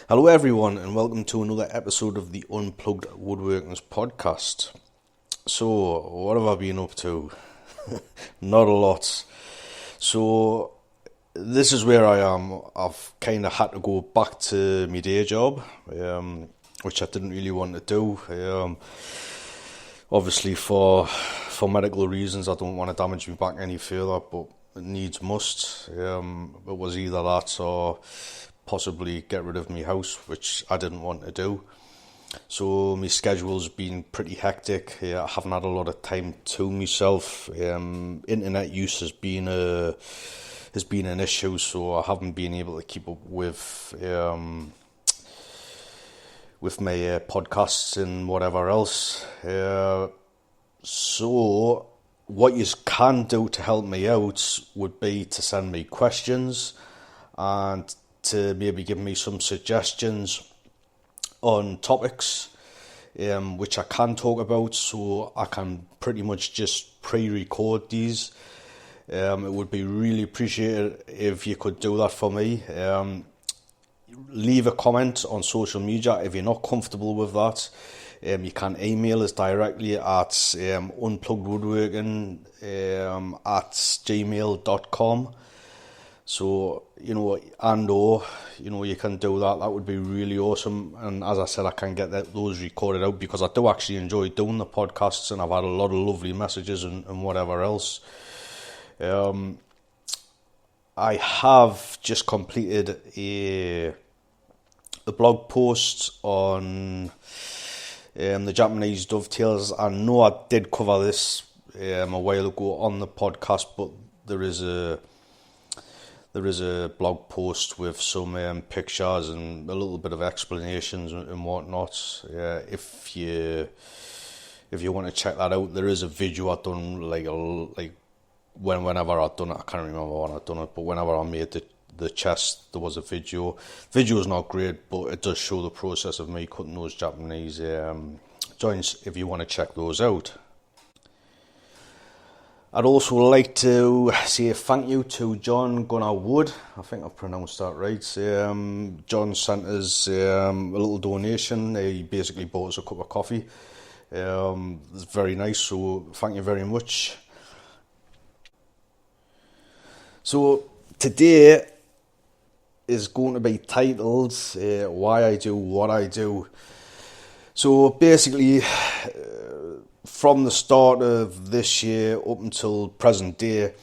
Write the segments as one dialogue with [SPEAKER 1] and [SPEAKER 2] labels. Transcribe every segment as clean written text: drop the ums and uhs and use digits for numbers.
[SPEAKER 1] Hello everyone and welcome to another episode of the Unplugged Woodworking's podcast. So, what have I been up to? Not a lot. So, this is where I am. I've kind of had to go back to my day job, which I didn't really want to do. Obviously for medical reasons, I don't want to damage my back any further, but it needs must. It was either that or possibly get rid of my house, which I didn't want to do. So my schedule's been pretty hectic. I haven't had a lot of time to myself. Internet use has been an issue, so I haven't been able to keep up with my podcasts and whatever else. So what you can do to help me out would be to send me questions and to maybe give me some suggestions on topics which I can talk about, so I can pretty much just pre-record these. It would be really appreciated if you could do that for me. Leave a comment on social media if you're not comfortable with that. You can email us directly at unpluggedwoodworking at gmail.com. So, you can do that. That would be really awesome. And as I said, I can get those recorded out because I do actually enjoy doing the podcasts, and I've had a lot of lovely messages and whatever else. I have just completed a blog post on the Japanese dovetails. I know I did cover this a while ago on the podcast, but there is a blog post with some pictures and a little bit of explanations and whatnot. If you want to check that out, there is a video I've done whenever I've done it. I can't remember when I've done it, but whenever I made the chest, there was a video. Video is not great, but it does show the process of me cutting those Japanese joints if you want to check those out. I'd also like to say thank you to John Gunnar Wood. I think I've pronounced that right. John sent us a little donation. He basically bought us a cup of coffee. It's very nice, so thank you very much. So today is going to be titled Why I Do What I Do. So basically, from the start of this year up until present day,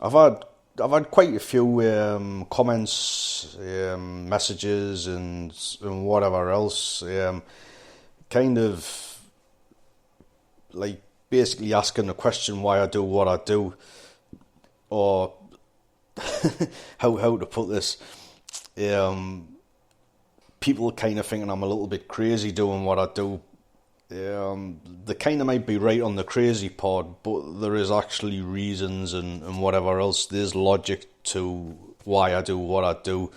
[SPEAKER 1] I've had quite a few comments, messages, and whatever else, kind of like basically asking the question why I do what I do, or how to put this. People kind of thinking I'm a little bit crazy doing what I do. They kind of might be right on the crazy part, but there is actually reasons and whatever else. There's logic to why I do what I do.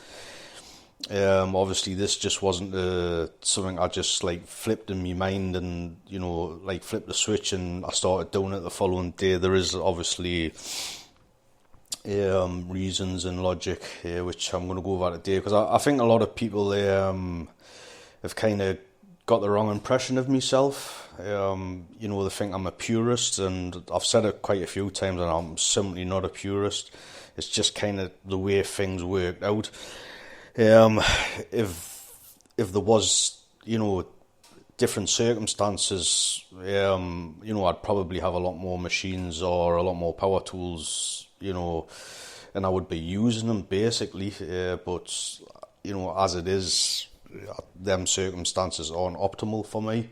[SPEAKER 1] Obviously this just wasn't something I just flipped in my mind and flipped the switch and I started doing it the following day. There is obviously reasons and logic which I'm going to go over today, because I think a lot of people have kind of got the wrong impression of myself. They think I'm a purist, and I've said it quite a few times, and I'm simply not a purist. It's just kind of the way things worked out. If there was different circumstances, I'd probably have a lot more machines or a lot more power tools, and I would be using them basically. But as it is, them circumstances aren't optimal for me.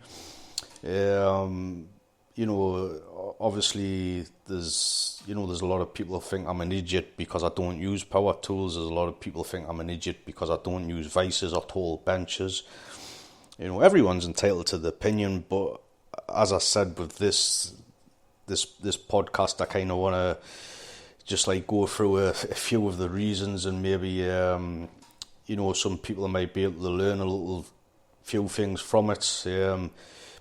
[SPEAKER 1] Obviously there's a lot of people who think I'm an idiot because I don't use power tools. There's a lot of people who think I'm an idiot because I don't use vices or tall benches. Everyone's entitled to the opinion, but as I said with this podcast, I kind of want to just go through a few of the reasons, and maybe some people might be able to learn a little few things from it,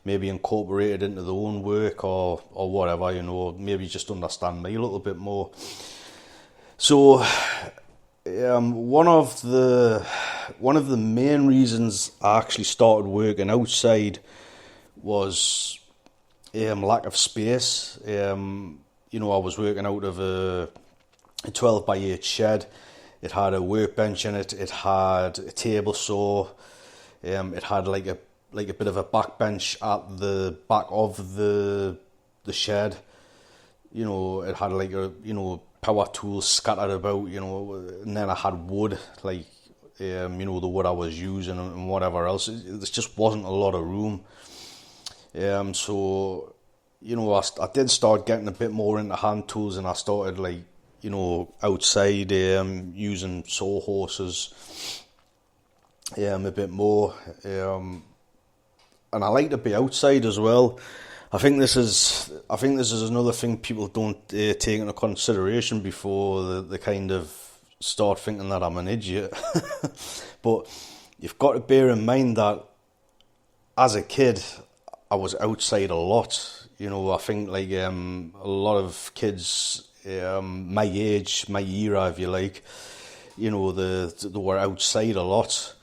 [SPEAKER 1] maybe incorporate it into their own work or whatever, maybe just understand me a little bit more. So One of the main reasons I actually started working outside was lack of space. I was working out of a 12 by 8 shed. It had a workbench in it. It had a table saw. It had like a bit of a backbench at the back of the shed. It had like a power tools scattered about. And then I had wood, like the wood I was using and whatever else. There just wasn't a lot of room. So I did start getting a bit more into hand tools, and I started outside using sawhorses a bit more. And I like to be outside as well. I think this is another thing people don't take into consideration before they kind of start thinking that I'm an idiot. But you've got to bear in mind that as a kid, I was outside a lot. I think a lot of kids my age, my era, if you like, they were outside a lot.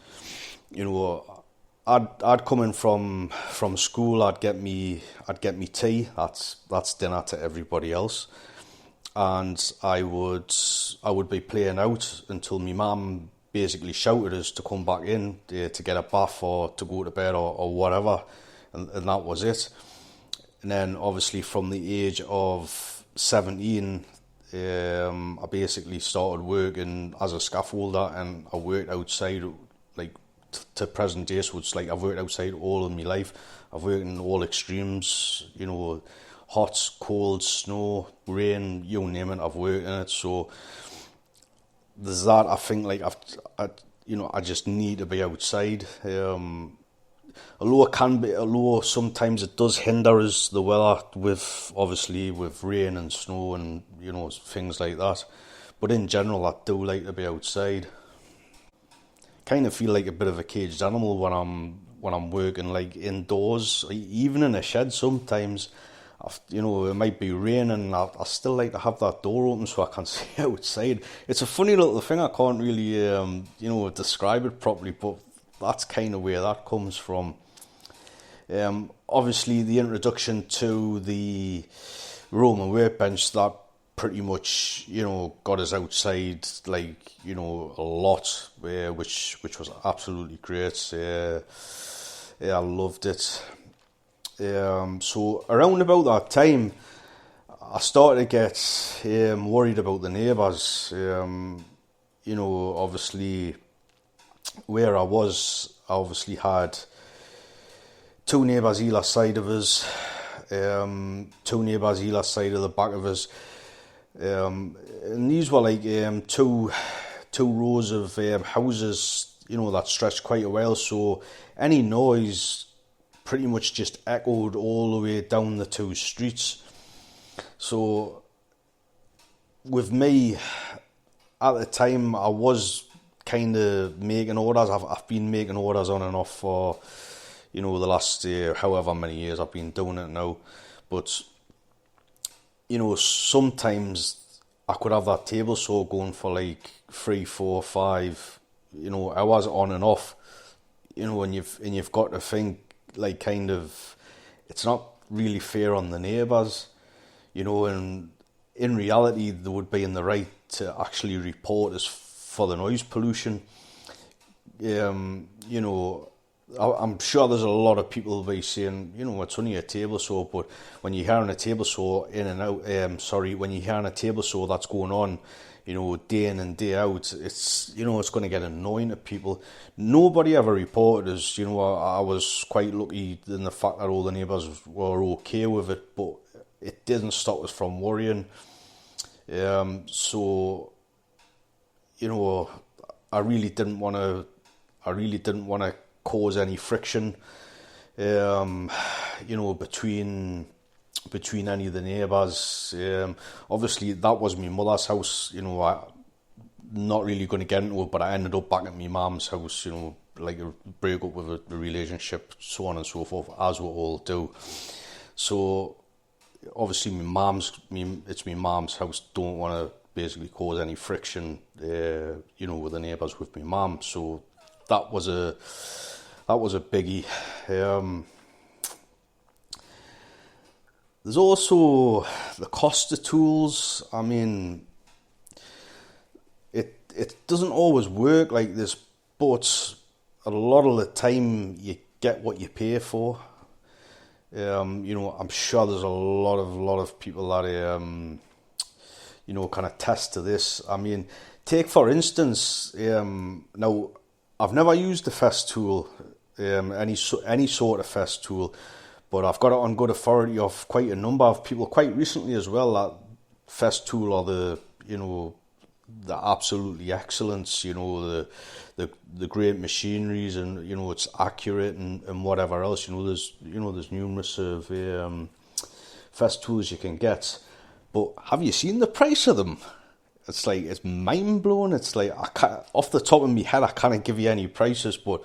[SPEAKER 1] I'd come in from school. I'd get me tea. That's dinner to everybody else, and I would be playing out until my mum basically shouted us to come back in to get a bath or to go to bed or whatever, and that was it. And then obviously from the age of 17, I basically started working as a scaffolder, and I worked outside to present day. So it's like I've worked outside all of my life. I've worked in all extremes, hot, cold, snow, rain, you name it, I've worked in it. So there's that. I think I just need to be outside. Although sometimes it does hinder us, the weather, with rain and snow and things like that. But in general, I do like to be outside. Kind of feel like a bit of a caged animal when I'm working indoors, even in a shed. Sometimes, it might be raining. I still like to have that door open so I can see outside. It's a funny little thing. I can't really describe it properly, but that's kind of where that comes from. Obviously, the introduction to the Roman workbench, that pretty much got us outside a lot, which was absolutely great. I loved it. So around about that time, I started to get worried about the neighbours. Obviously where I was, I obviously had two neighbours either side of us, two neighbours either side of the back of us. And these were two rows of houses, that stretched quite a while. So any noise pretty much just echoed all the way down the two streets. So with me, at the time, I was kind of making orders. I've been making orders on and off for, the last however many years I've been doing it now. But sometimes I could have that table saw going for 3, 4, 5, hours on and off, and you've got to think it's not really fair on the neighbours, and in reality they would be in the right to actually report us for the noise pollution. I'm sure there's a lot of people who'll be saying, it's only a table saw, but when you're hearing a table saw when you're hearing a table saw that's going on, day in and day out, it's going to get annoying to people. Nobody ever reported us. I was quite lucky in the fact that all the neighbours were okay with it, but it didn't stop us from worrying. So, I really didn't want to cause any friction, between any of the neighbours. Obviously, that was my mother's house. I'm not really going to get into it, but I ended up back at my mum's house. A break up with a relationship, so on and so forth, as we all do. So obviously, it's my mum's house. Don't want to basically cause any friction, with the neighbours, with my mum. So that was a biggie. There's also the Costa Tools. I mean, it doesn't always work like this, but a lot of the time you get what you pay for. I'm sure there's a lot of people that kind of test to this. I mean, take for instance, now I've never used a fest tool, any sort of fest tool, but I've got it on good authority of quite a number of people, quite recently as well, that fest tool are the absolutely excellence, the great machineries, and it's accurate and whatever else. There's numerous of fest tools you can get, but have you seen the price of them? It's mind blowing. It's like, I can't, off the top of my head, I can't give you any prices, but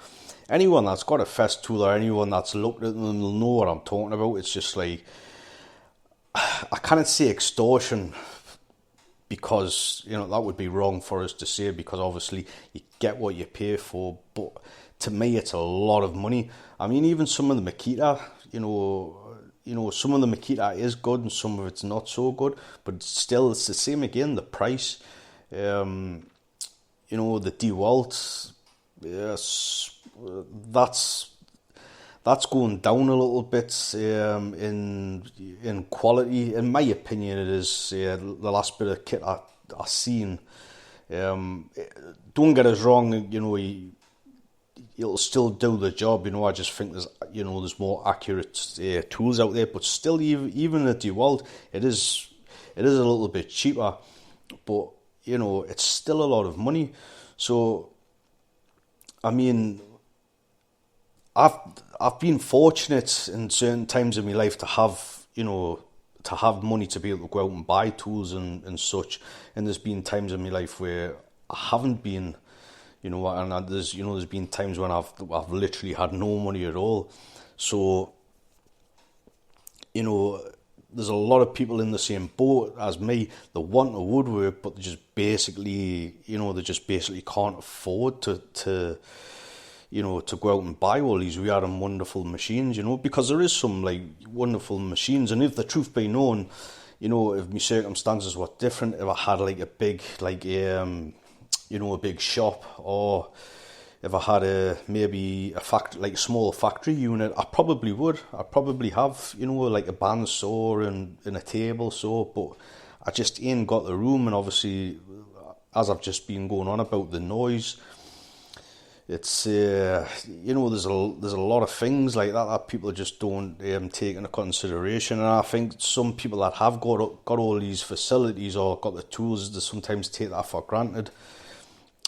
[SPEAKER 1] anyone that's got a fest tool or anyone that's looked at them will know what I'm talking about. It's just like, I can't say extortion, because that would be wrong for us to say, because obviously you get what you pay for, but to me it's a lot of money. I mean, even some of the Makita, some of the Makita is good and some of it's not so good, but still it's the same again, the price. The DeWalt, yes, that's going down a little bit in quality. In my opinion, it is the last bit of kit I've seen. Don't get us wrong, it'll still do the job. I just think there's more accurate tools out there, but still, even the DeWalt, it is a little bit cheaper, but it's still a lot of money. So, I mean, I've been fortunate in certain times in my life to have money to be able to go out and buy tools and such. And there's been times in my life where I haven't been, and there's been times when I've literally had no money at all. So, there's a lot of people in the same boat as me. They want to woodwork, but they just basically can't afford to go out and buy all these weird and wonderful machines, because there is some like wonderful machines. And if the truth be known, if my circumstances were different, if I had like a big, a big shop, or if I had maybe a small factory unit, I probably would. I probably have, like a bandsaw and a table saw, but I just ain't got the room. And obviously, as I've just been going on about the noise, it's there's a lot of things like that people just don't take into consideration. And I think some people that have got all these facilities or got the tools, they sometimes take that for granted.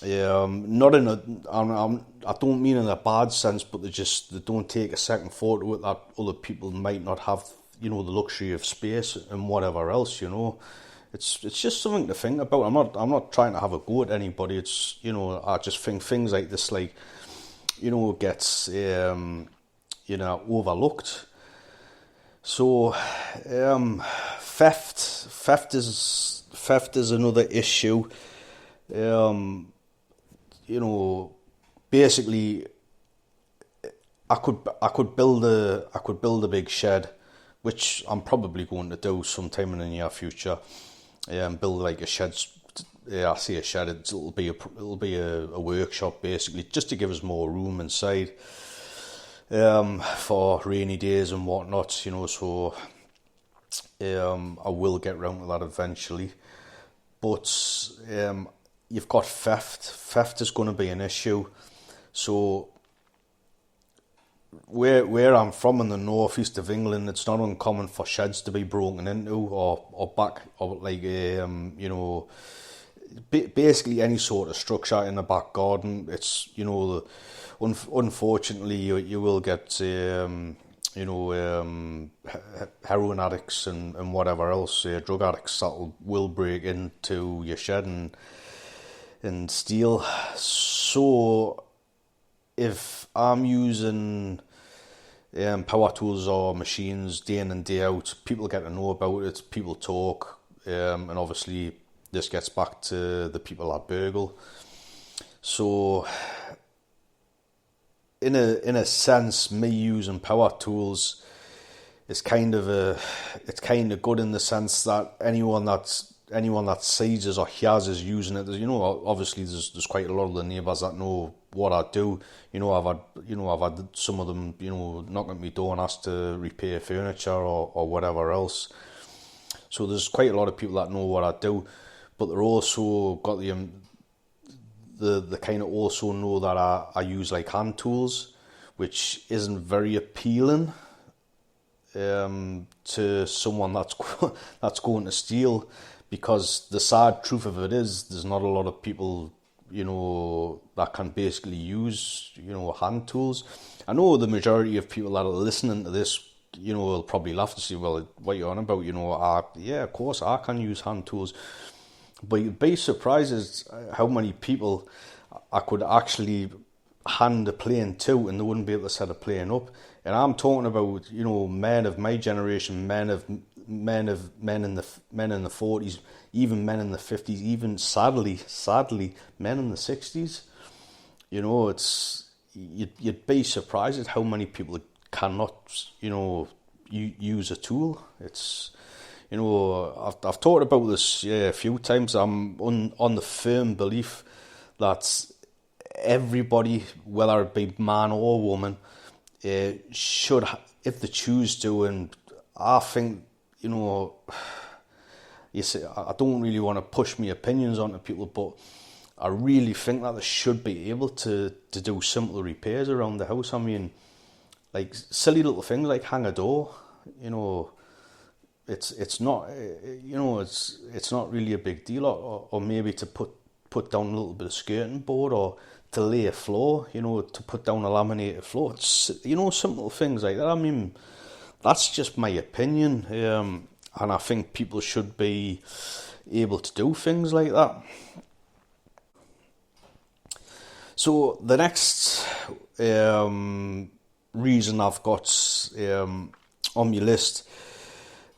[SPEAKER 1] Not in I don't mean in a bad sense, but they don't take a second thought to it that other people might not have the luxury of space and whatever else. It's just something to think about. I'm not trying to have a go at anybody. It's I just think things like this gets overlooked. So theft is another issue. Basically, I could build a big shed, which I'm probably going to do sometime in the near future. Build like a shed. I say a shed. It'll be a workshop basically, just to give us more room inside for rainy days and whatnot. So I will get round to that eventually. But you've got theft. Theft is going to be an issue. So where I'm from in the northeast of England, it's not uncommon for sheds to be broken into or basically any sort of structure in the back garden. It's unfortunately you will get heroin addicts and whatever else, drug addicts that will break into your shed and steal. So if I'm using power tools or machines day in and day out, people get to know about it, people talk, and obviously this gets back to the people that burgle. So, in a sense, me using power tools is kind of good in the sense that anyone that sees us or hears us using it, obviously there's quite a lot of the neighbours that know what I do. I've had some of them, knock at my door and ask to repair furniture or whatever else. So there's quite a lot of people that know what I do, but they're also got the kind of also know that I use like hand tools, which isn't very appealing to someone that's going to steal, because the sad truth of it is there's not a lot of people that can basically use hand tools. I know the majority of people that are listening to this will probably laugh and say, well, what are you on about? Yeah, of course I can use hand tools. But you'd be surprised at how many people I could actually hand a plane to and they wouldn't be able to set a plane up. And I'm talking about, men of my generation, men in the 40s, even men in the 50s, even sadly, men in the 60s. You'd be surprised at how many people cannot, use a tool. It's, I've talked about this a few times. I'm on the firm belief that everybody, whether it be man or woman, should, if they choose to, and I think, you see, I don't really want to push my opinions onto people, but I really think that they should be able to do simple repairs around the house. I mean, like silly little things like hang a door, it's not, it's not really a big deal, or maybe to put down a little bit of skirting board, or to lay a floor, to put down a laminated floor. It's, simple things like that. I mean, that's just my opinion, and I think people should be able to do things like that. So the next reason I've got on my list,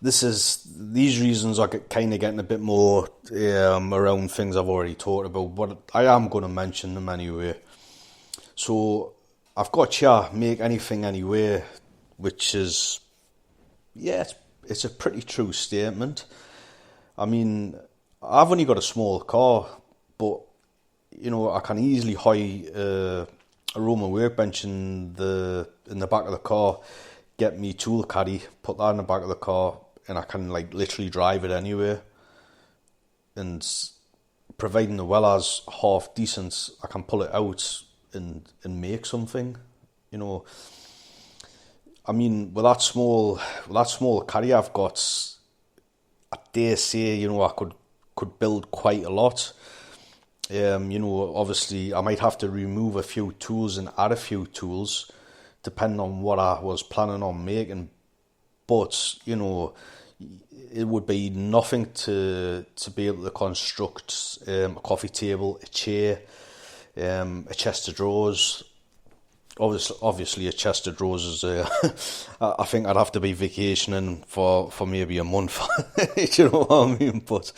[SPEAKER 1] these reasons are kind of getting a bit more around things I've already talked about, but I am going to mention them anyway. So I've got here, make anything anywhere, which is, it's a pretty true statement. I mean, I've only got a small car, but I can easily hire a Roman workbench in the back of the car, get me tool caddy, put that in the back of the car, and I can like literally drive it anywhere. And providing the weller's half decent, I can pull it out and make something. I mean, with that small caddy I've got, I dare say, I could build quite a lot. Obviously I might have to remove a few tools and add a few tools, depending on what I was planning on making. But, it would be nothing to be able to construct a coffee table, a chair, a chest of drawers. Obviously a chest of drawers is, I think I'd have to be vacationing for maybe a month. You know what I mean? But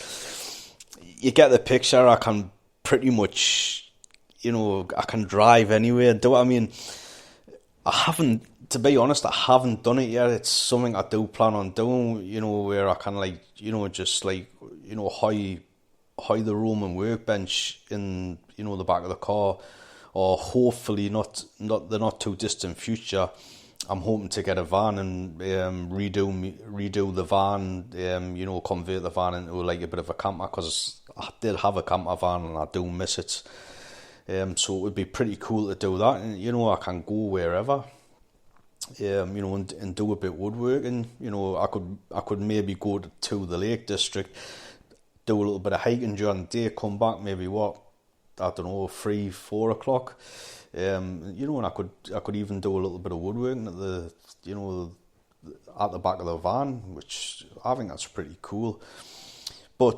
[SPEAKER 1] you get the picture. I can pretty much, I can drive anywhere. Do what I mean? To be honest, I haven't done it yet. It's something I do plan on doing, where I can hide the Roman workbench in, the back of the car, or hopefully not the not too distant future. I'm hoping to get a van and redo the van, convert the van into like a bit of a camper, because I did have a camper van and I do miss it. So it would be pretty cool to do that, and I can go wherever, and do a bit of woodworking. I could maybe go to the Lake District, do a little bit of hiking during the day, come back maybe 3-4 o'clock. And I could even do a little bit of woodworking at the back of the van, which I think that's pretty cool. But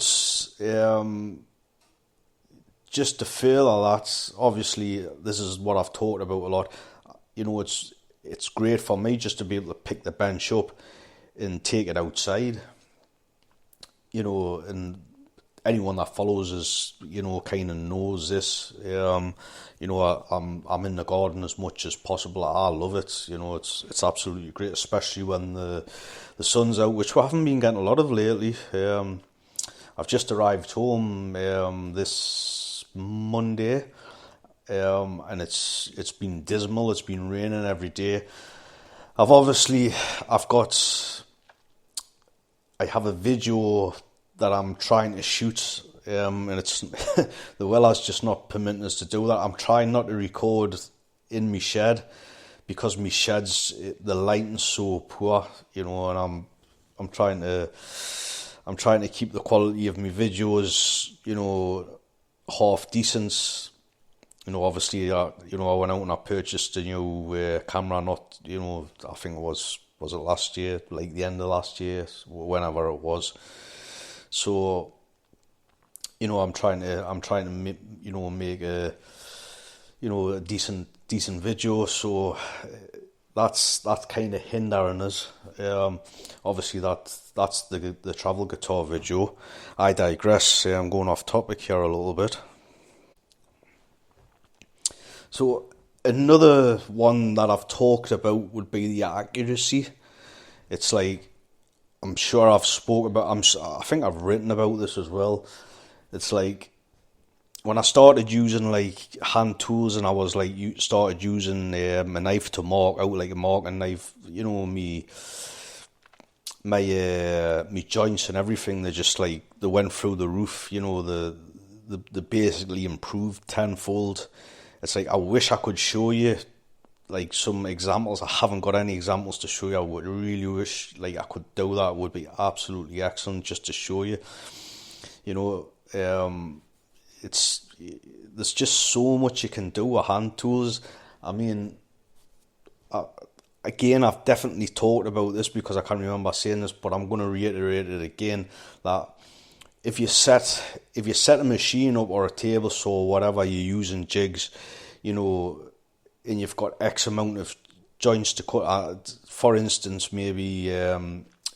[SPEAKER 1] just to further that, obviously this is what I've talked about a lot. It's great for me just to be able to pick the bench up and take it outside. And anyone that follows us, kind of knows this. I'm in the garden as much as possible. I love it. It's absolutely great, especially when the sun's out, which we haven't been getting a lot of lately. I've just arrived home this Monday, and it's been dismal. It's been raining every day. I have a video that I'm trying to shoot, and it's the weather's just not permitting us to do that. I'm trying not to record in my shed because my shed's the lighting's so poor, and I'm trying to keep the quality of my videos, half decent. Obviously, I went out and I purchased a new camera. Not, I think it was it last year, like the end of last year, whenever it was. So, I'm trying to make a decent video. So that's kind of hindering us. Obviously that's the travel guitar video. I digress. I'm going off topic here a little bit. So another one that I've talked about would be the accuracy. It's like, I'm sure I've spoke about. I think I've written about this as well. It's like when I started using like hand tools, and I was like started using a knife to mark out, like a marking knife. My joints and everything. They went through the roof. They basically improved tenfold. It's like, I wish I could show you like some examples. I haven't got any examples to show you. I would really wish like I could do that. It would be absolutely excellent just to show you. There's just so much you can do with hand tools. I mean, again, I've definitely talked about this because I can't remember saying this, but I'm going to reiterate it again, that if you set a machine up or a table saw or whatever you're using, jigs, and you've got X amount of joints to cut, for instance, maybe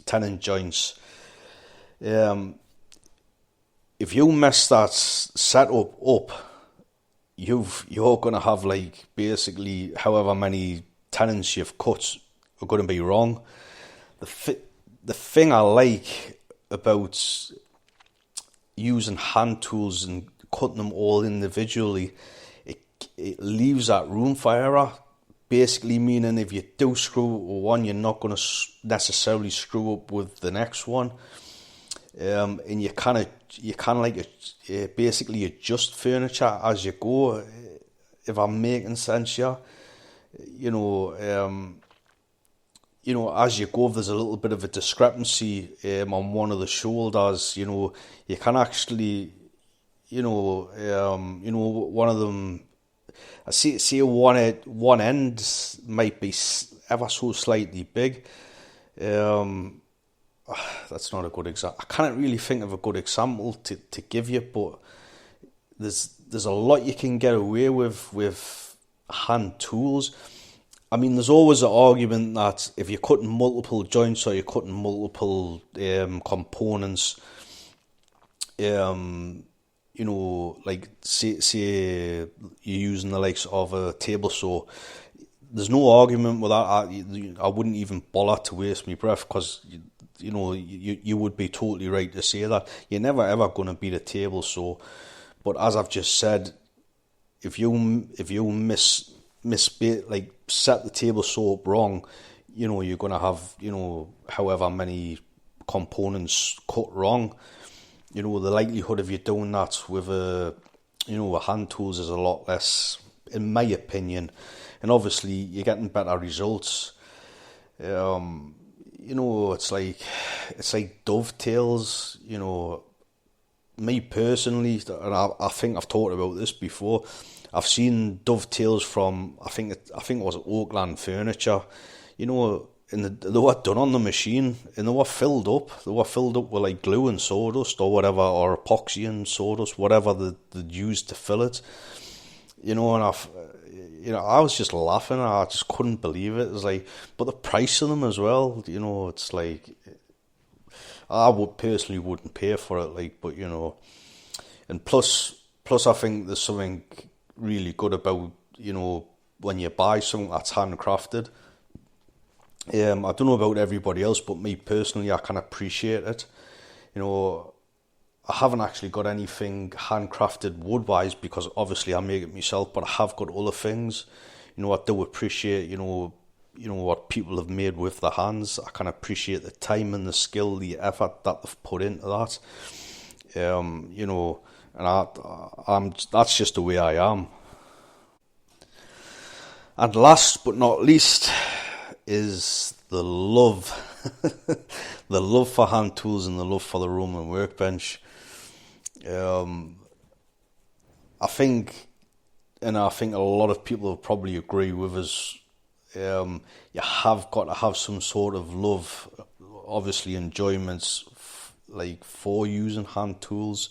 [SPEAKER 1] tenon joints. If you mess that setup up, you're going to have like basically however many tenons you've cut are going to be wrong. The thing I like about using hand tools and cutting them all individually, it leaves that room for error. Basically meaning if you do screw up with one, you're not going to necessarily screw up with the next one. And you kind of like basically adjust furniture as you go. If I'm making sense here, as you go, if there's a little bit of a discrepancy on one of the shoulders, you can actually, one of them, I see one end might be ever so slightly big. That's not a good example. I can't really think of a good example to give you, but there's a lot you can get away with hand tools. I mean, there's always an argument that if you're cutting multiple joints or you're cutting multiple components, like say you're using the likes of a table saw, there's no argument with that. I wouldn't even bother to waste my breath because you would be totally right to say that. You're never ever going to beat a table saw. But as I've just said, if you set the table saw up wrong, you're going to have, however many components cut wrong. The likelihood of you doing that with a hand tools is a lot less, in my opinion. And obviously you're getting better results. It's like dovetails, me personally, and I think I've talked about this before, I've seen dovetails from, I think it was Oakland Furniture, and they were done on the machine, and they were filled up. They were filled up with like glue and sawdust or whatever, or epoxy and sawdust, whatever they'd used to fill it. And I was just laughing. I just couldn't believe it. It's like, but the price of them as well, it's like, I would personally wouldn't pay for it, like, but and plus I think there's something really good about, when you buy something that's handcrafted. I don't know about everybody else, but me personally, I can appreciate it. I haven't actually got anything handcrafted wood-wise because obviously I make it myself, but I have got other things. I do appreciate, what people have made with their hands. I can appreciate the time and the skill, the effort that they've put into that. And that's just the way I am. And last but not least is the love. The love for hand tools and the love for the Roman workbench. I think a lot of people will probably agree with us. You have got to have some sort of love, obviously enjoyments for using hand tools.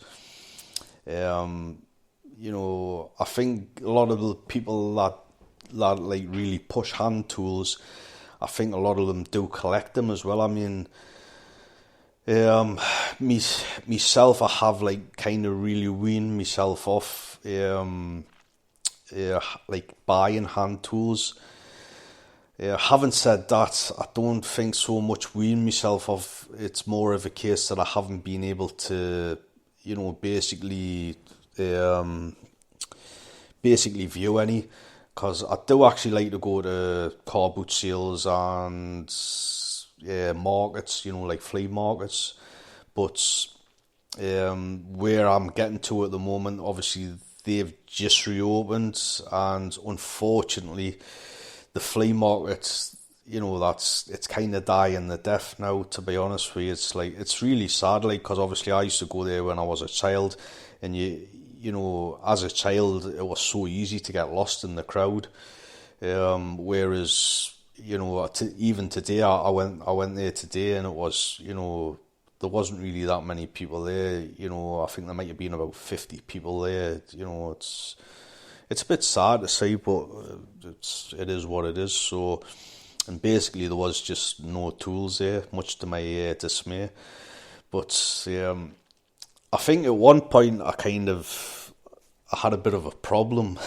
[SPEAKER 1] I think a lot of the people that really push hand tools, I think a lot of them do collect them as well. I mean, myself, I have kind of really weaned myself off buying hand tools. Having said that, I don't think so much wean myself off. It's more of a case that I haven't been able to, basically view any. Because I do actually like to go to car boot sales and markets, like flea markets. But where I'm getting to at the moment, obviously they've just reopened, and unfortunately the flea market, it's kind of dying the death now, to be honest with you. It's really sad, because obviously I used to go there when I was a child, and as a child, it was so easy to get lost in the crowd. Whereas, even today, I went there today, and it was, there wasn't really that many people there. I think there might have been about 50 people there. It's a bit sad to see, but it is what it is. So, and basically there was just no tools there, much to my dismay. But I think at one point I had a bit of a problem.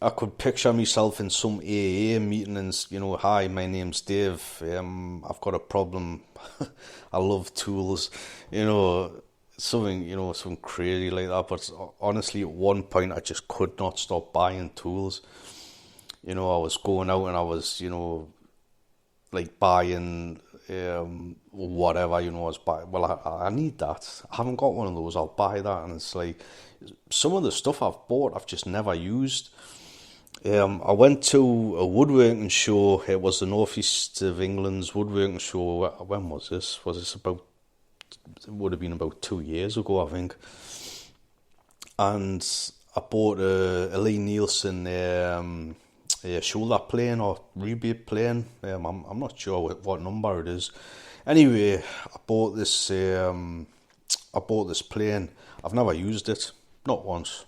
[SPEAKER 1] I could picture myself in some AA meeting and, hi, my name's Dave. I've got a problem. I love tools. Something crazy like that. But honestly, at one point I just could not stop buying tools. I was going out and I was, buying whatever, I was buying. Well, I need that. I haven't got one of those. I'll buy that. And it's some of the stuff I've bought, I've just never used. I went to a woodworking show. It was the Northeast of England's woodworking show. When was this? It would have been about 2 years ago, I think. And I bought a Lee Nielsen shoulder plane or rebate plane. I'm not sure what number it is. Anyway, I bought this plane. I've never used it, not once.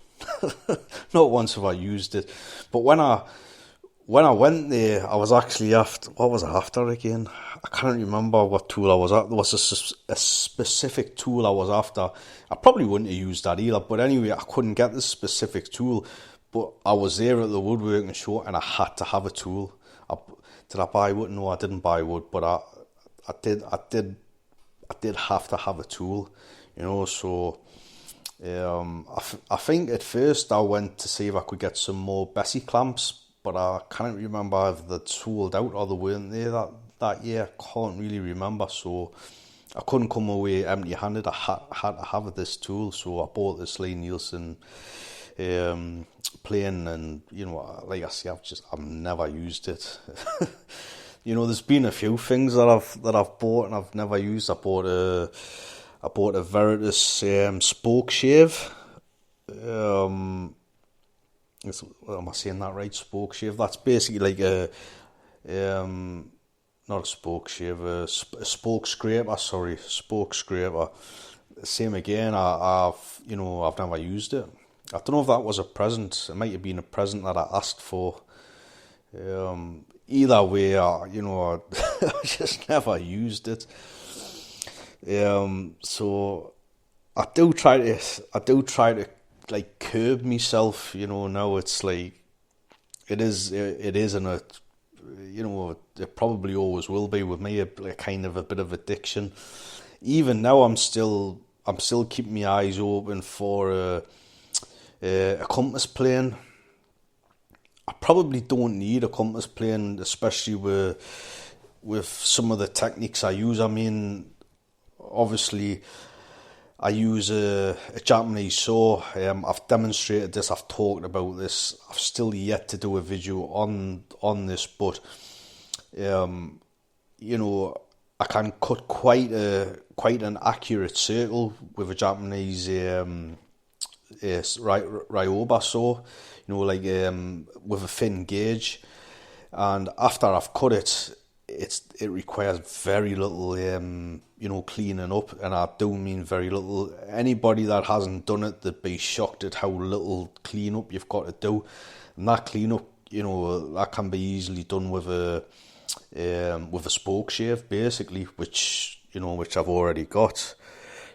[SPEAKER 1] Not once have I used it. But when I went there, I was actually after. What was I after again? I can't remember what tool I was after. There was a specific tool I was after. I probably wouldn't have used that either. But anyway, I couldn't get this specific tool. But I was there at the woodworking show and I had to have a tool. Did I buy wood? No, I didn't buy wood, but I did have to have a tool, so I think at first I went to see if I could get some more Bessie clamps, but I can't remember if they'd sold out or they weren't there that year. I can't really remember, so I couldn't come away empty-handed. I had to have this tool, so I bought this Lee Nielsen plane, and like I say, I've never used it. There's been a few things that I've bought and I've never used. I bought a Veritas spoke shave. Am I saying that right? Spoke shave. That's basically like not a spoke shave, a spoke scraper. Sorry, spoke scraper. Same again. I've never used it. I don't know if that was a present. It might have been a present that I asked for. Either way, I just never used it. So I do try to like curb myself. Now it's like it is, and it probably always will be with me a kind of a bit of addiction. Even now, I'm still keeping my eyes open for a compass plane. I probably don't need a compass plane, especially with some of the techniques I use. I mean, obviously, I use a Japanese saw. I've demonstrated this. I've talked about this. I've still yet to do a video on this, but um, I can cut quite an accurate circle with a Japanese Ryoba saw. Like with a thin gauge, and after I've cut it, it requires very little cleaning up, and I do mean very little. Anybody that hasn't done it, they'd be shocked at how little cleanup you've got to do, and that cleanup, that can be easily done with a spoke shave, basically, which I've already got.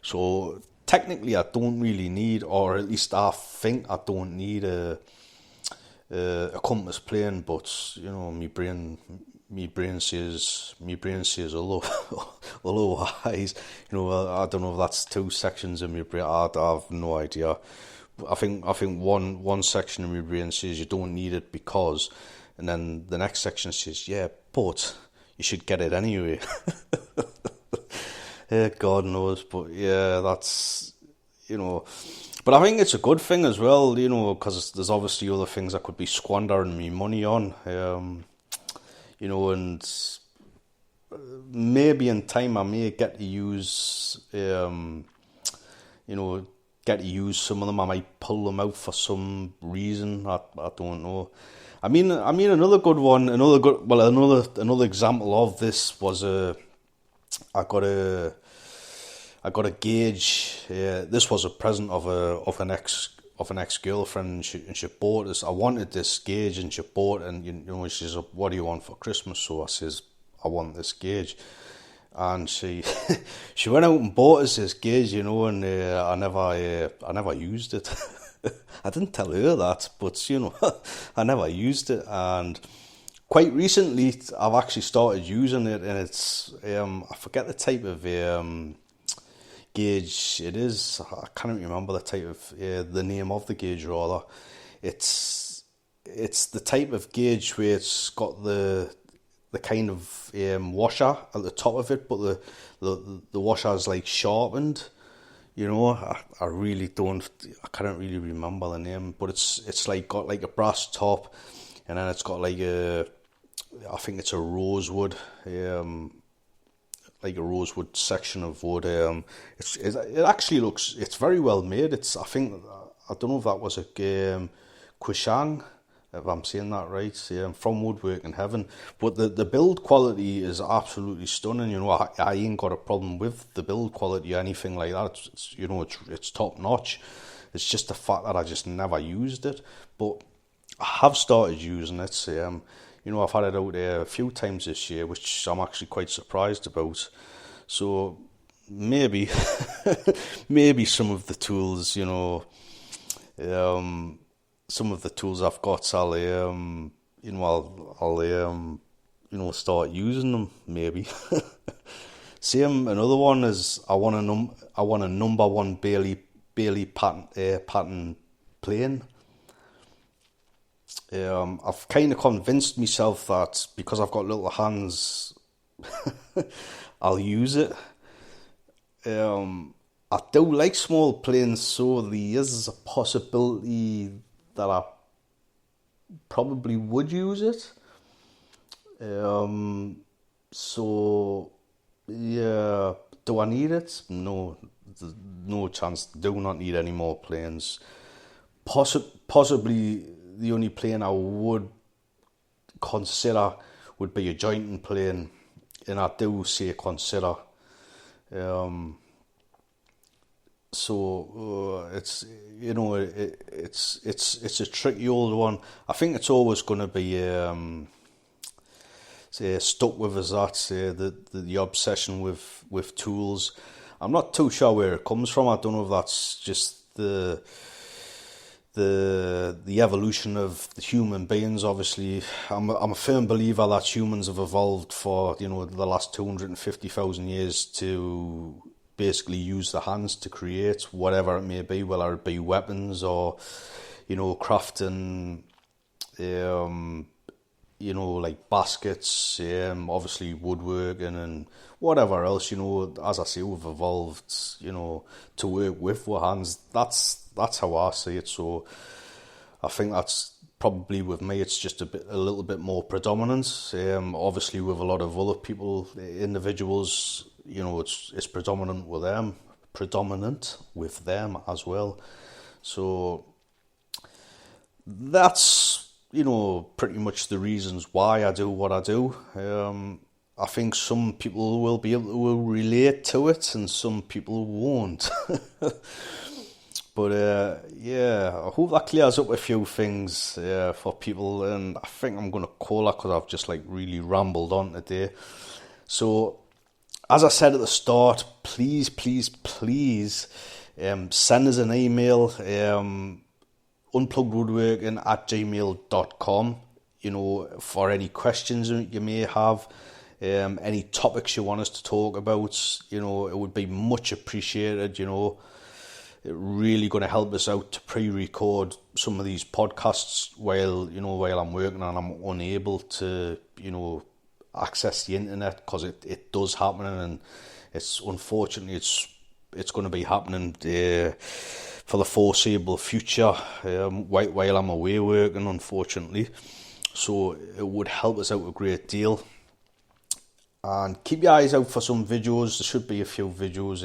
[SPEAKER 1] So technically, I don't really need, or at least I think I don't need a compass plane, but my brain says otherwise. I don't know if that's two sections of my brain. I have no idea. I think one section of my brain says you don't need it because, and then the next section says, yeah, but you should get it anyway. Yeah, God knows, but yeah, that's But I think it's a good thing as well, because there's obviously other things I could be squandering my money on, and maybe in time I may get to use, some of them. I might pull them out for some reason. I don't know. I mean, another good one, another example of this was I got a gauge. This was a present of an ex girlfriend, and she bought this. I wanted this gauge, and she bought, and she says, "What do you want for Christmas?" So I says, "I want this gauge," and she she went out and bought us this gauge, and I never used it. I didn't tell her that, but I never used it, and quite recently I've actually started using it, and it's I forget the type of gauge it is. I can't remember the type of the name of the gauge, rather. It's the type of gauge where it's got the kind of washer at the top of it, but the washer is like sharpened. I really don't. I can't really remember the name, but it's like got like a brass top, and then it's got like I think it's a rosewood. Like a rosewood section of wood. It actually looks. It's very well made. I don't know if that was a Quishang, if I'm saying that right. From Woodworking Heaven, but the build quality is absolutely stunning. I ain't got a problem with the build quality or anything like that. It's top notch. It's just the fact that I just never used it, but I have started using it. I've had it out there a few times this year, which I'm actually quite surprised about. So maybe, maybe some of the tools, some of the tools I've got, I'll start using them. Maybe. Same. Another one is I want a number one Bailey pattern plane. I've kind of convinced myself that because I've got little hands, I'll use it. I do like small planes, so there is a possibility that I probably would use it. So yeah, do I need it? No, no chance. Do not need any more planes. Possibly the only plane I would consider would be a jointing plane, and I do say consider. It's it's a tricky old one. I think it's always going to be stuck with us the obsession with tools. I'm not too sure where it comes from. I don't know if that's just the evolution of the human beings. Obviously, I'm a firm believer that humans have evolved for the last 250,000 years to basically use the hands to create whatever it may be, whether it be weapons or crafting, like baskets, obviously woodworking and whatever else. As I say, we've evolved to work with our hands. That's how I see it. So I think that's probably, with me, it's just a little bit more predominant. Obviously with a lot of other people, individuals, it's predominant with them as well. So that's pretty much the reasons why I do what I do. I think some people will be able to relate to it and some people won't. But I hope that clears up a few things for people, and I think I'm going to call that because I've just really rambled on today. So, as I said at the start, please send us an email, unpluggedwoodworking@gmail.com, for any questions you may have, any topics you want us to talk about. It would be much appreciated. It really going to help us out to pre-record some of these podcasts while I'm working and I'm unable to access the internet, because it does happen, and it's unfortunately it's going to be happening for the foreseeable future while I'm away working, unfortunately. So it would help us out a great deal. And keep your eyes out for some videos. There should be a few videos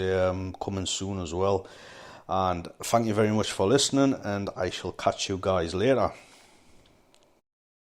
[SPEAKER 1] coming soon as well. And thank you very much for listening, and I shall catch you guys later.